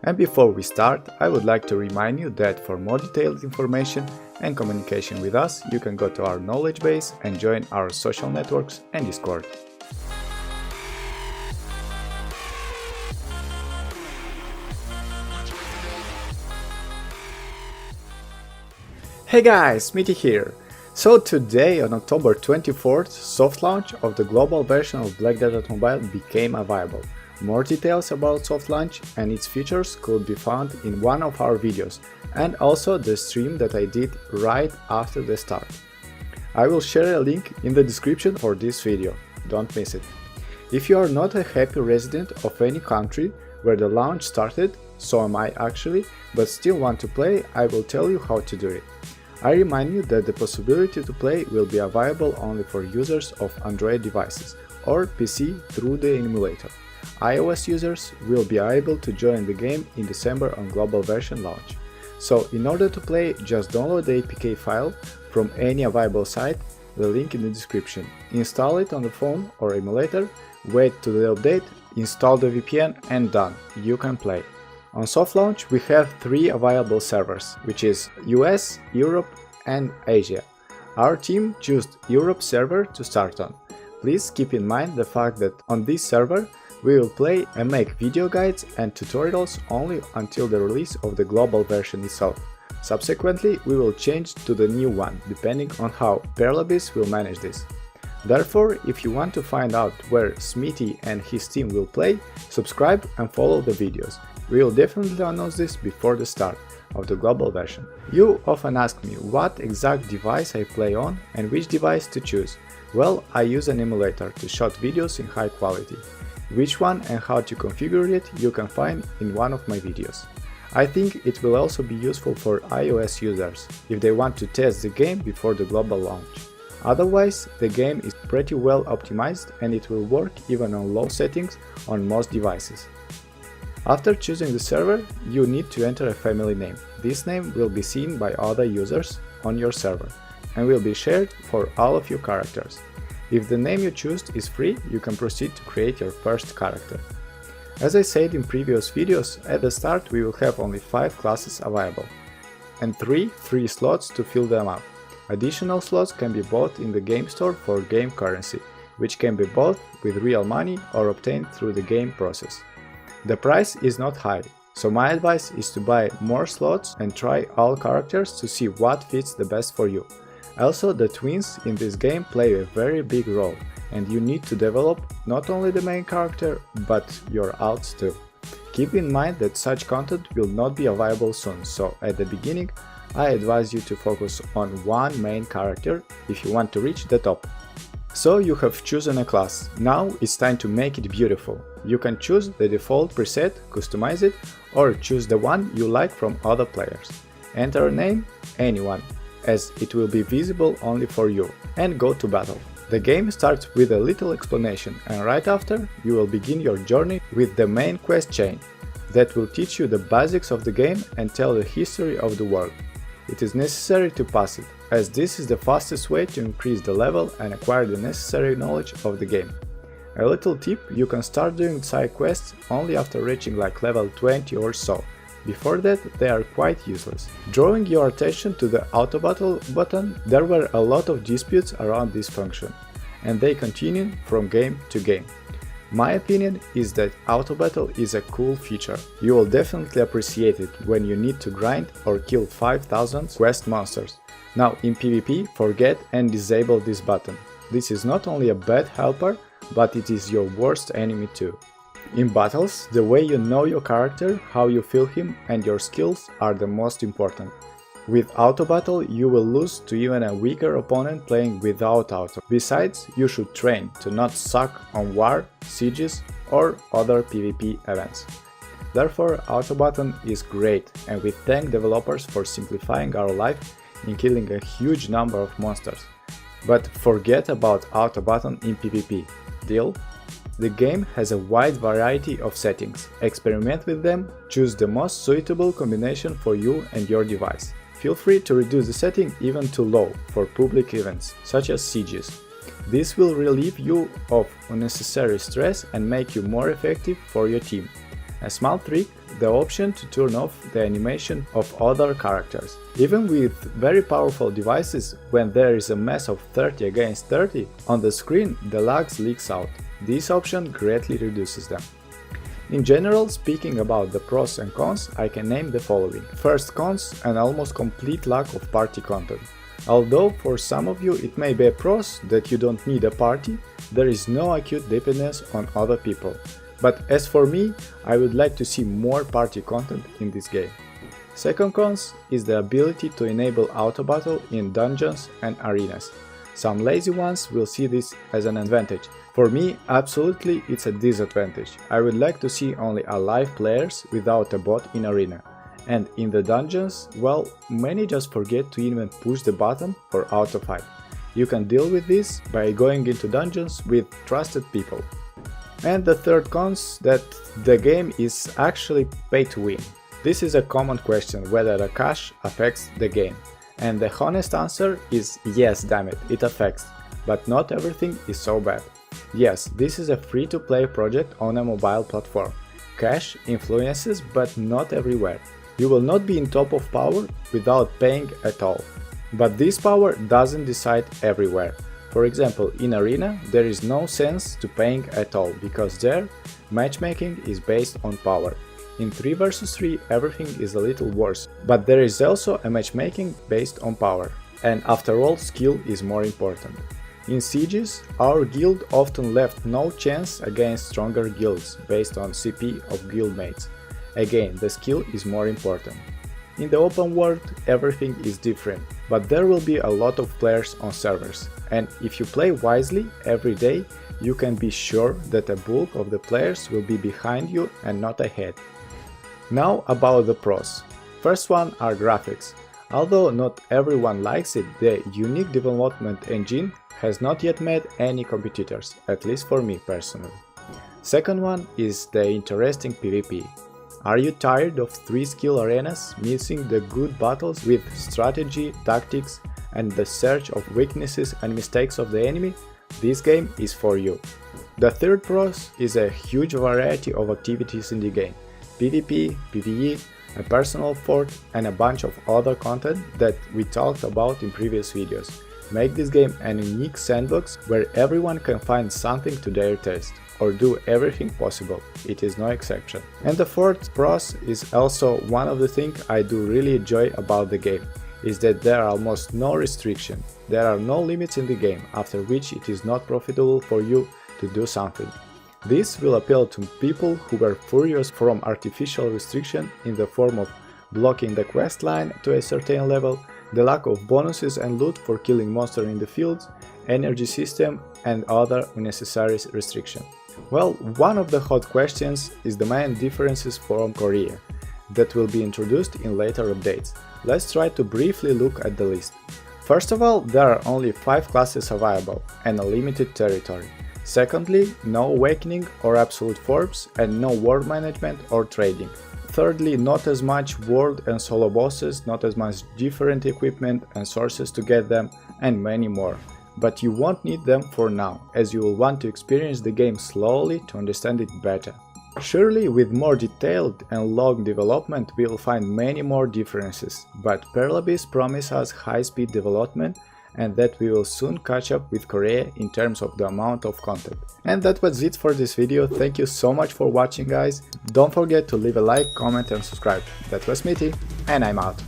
And before we start, I would like to remind you that for more detailed information and communication with us, you can go to our knowledge base and join our social networks and Discord. Hey guys, Smithy here! So today on October 24th, soft launch of the global version of Black Data Mobile became available. More details about soft launch and its features could be found in one of our videos, and also the stream that I did right after the start. I will share a link in the description for this video, don't miss it. If you are not a happy resident of any country where the launch started, so am I actually, but still want to play, I will tell you how to do it. I remind you that the possibility to play will be available only for users of Android devices or PC through the emulator. iOS users will be able to join the game in December on global version launch. So in order to play, just download the APK file from any available site, the link in the description. Install it on the phone or emulator, wait to the update, install the VPN and done, you can play. On soft launch we have 3 available servers, which is US, Europe and Asia. Our team chose Europe server to start on. Please keep in mind the fact that on this server we will play and make video guides and tutorials only until the release of the global version itself. Subsequently, we will change to the new one, depending on how Perlabis will manage this. Therefore, if you want to find out where Smithy and his team will play, subscribe and follow the videos. We will definitely announce this before the start of the global version. You often ask me what exact device I play on and which device to choose. Well, I use an emulator to shoot videos in high quality. Which one and how to configure it you can find in one of my videos. I think it will also be useful for iOS users, if they want to test the game before the global launch. Otherwise, the game is pretty well optimized and it will work even on low settings on most devices. After choosing the server, you need to enter a family name. This name will be seen by other users on your server and will be shared for all of your characters. If the name you choose is free, you can proceed to create your first character. As I said in previous videos, at the start we will have only 5 classes available and 3 free slots to fill them up. Additional slots can be bought in the game store for game currency, which can be bought with real money or obtained through the game process. The price is not high, so my advice is to buy more slots and try all characters to see what fits the best for you. Also, the twins in this game play a very big role, and you need to develop not only the main character, but your alts too. Keep in mind that such content will not be available soon, so at the beginning I advise you to focus on one main character if you want to reach the top. So you have chosen a class, now it's time to make it beautiful. You can choose the default preset, customize it, or choose the one you like from other players. Enter a name, anyone, as it will be visible only for you, and go to battle. The game starts with a little explanation, and right after you will begin your journey with the main quest chain that will teach you the basics of the game and tell the history of the world. It is necessary to pass it, as this is the fastest way to increase the level and acquire the necessary knowledge of the game. A little tip, you can start doing side quests only after reaching like level 20 or so. Before that, they are quite useless. Drawing your attention to the auto battle button, there were a lot of disputes around this function, and they continue from game to game. My opinion is that auto battle is a cool feature. You will definitely appreciate it when you need to grind or kill 5000 quest monsters. Now in PvP, forget and disable this button. This is not only a bad helper, but it is your worst enemy too. In battles, the way you know your character, how you feel him and your skills are the most important. With auto battle you will lose to even a weaker opponent playing without auto. Besides, you should train to not suck on war, sieges or other PvP events. Therefore, auto button is great, and we thank developers for simplifying our life in killing a huge number of monsters. But forget about auto button in PvP. Deal? The game has a wide variety of settings. Experiment with them, choose the most suitable combination for you and your device. Feel free to reduce the setting even to low for public events, such as sieges. This will relieve you of unnecessary stress and make you more effective for your team. A small trick, the option to turn off the animation of other characters. Even with very powerful devices, when there is a mess of 30 against 30, on the screen the lags leaks out. This option greatly reduces them. In general, speaking about the pros and cons, I can name the following. First, cons: an almost complete lack of party content. Although for some of you it may be a pros that you don't need a party, there is no acute dependence on other people. But as for me, I would like to see more party content in this game. Second cons is the ability to enable auto battle in dungeons and arenas. Some lazy ones will see this as an advantage. For me, absolutely it's a disadvantage. I would like to see only alive players without a bot in arena. And in the dungeons, well, many just forget to even push the button for auto fight. You can deal with this by going into dungeons with trusted people. And the third cons, that the game is actually pay to win. This is a common question, whether the cash affects the game. And the honest answer is yes, damn it, it affects. But not everything is so bad. Yes, this is a free-to-play project on a mobile platform. Cash influences, but not everywhere. You will not be in top of power without paying at all. But this power doesn't decide everywhere. For example, in Arena there is no sense to paying at all, because there matchmaking is based on power. In 3 vs 3 everything is a little worse, but there is also a matchmaking based on power. And after all, skill is more important. In sieges, our guild often left no chance against stronger guilds based on CP of guildmates. Again, the skill is more important. In the open world, everything is different, but there will be a lot of players on servers, and if you play wisely every day, you can be sure that a bulk of the players will be behind you and not ahead. Now about the pros. First one are graphics. Although not everyone likes it, the unique development engine has not yet met any competitors, at least for me personally. Second one is the interesting PvP. Are you tired of 3 skill arenas, missing the good battles with strategy, tactics, and the search of weaknesses and mistakes of the enemy? This game is for you. The third pros is a huge variety of activities in the game. PvP, PvE, a personal fort, and a bunch of other content that we talked about in previous videos. Make this game an unique sandbox where everyone can find something to their taste, or do everything possible. It is no exception. And the fourth pros is also one of the things I do really enjoy about the game, is that there are almost no restriction. There are no limits in the game, after which it is not profitable for you to do something. This will appeal to people who were furious from artificial restriction in the form of blocking the quest line to a certain level, the lack of bonuses and loot for killing monsters in the fields, energy system, and other unnecessary restrictions. Well, one of the hot questions is the main differences from Korea that will be introduced in later updates. Let's try to briefly look at the list. First of all, there are only 5 classes available and a limited territory. Secondly, no awakening or absolute forms and no world management or trading. Thirdly, not as much world and solo bosses, not as much different equipment and sources to get them, and many more. But you won't need them for now, as you will want to experience the game slowly to understand it better. Surely with more detailed and long development we will find many more differences, but Pearl Abyss promises us high-speed development and that we will soon catch up with Korea in terms of the amount of content. And that was it for this video. Thank you so much for watching, guys. Don't forget to leave a like, comment and subscribe. That was Smithy, and I'm out.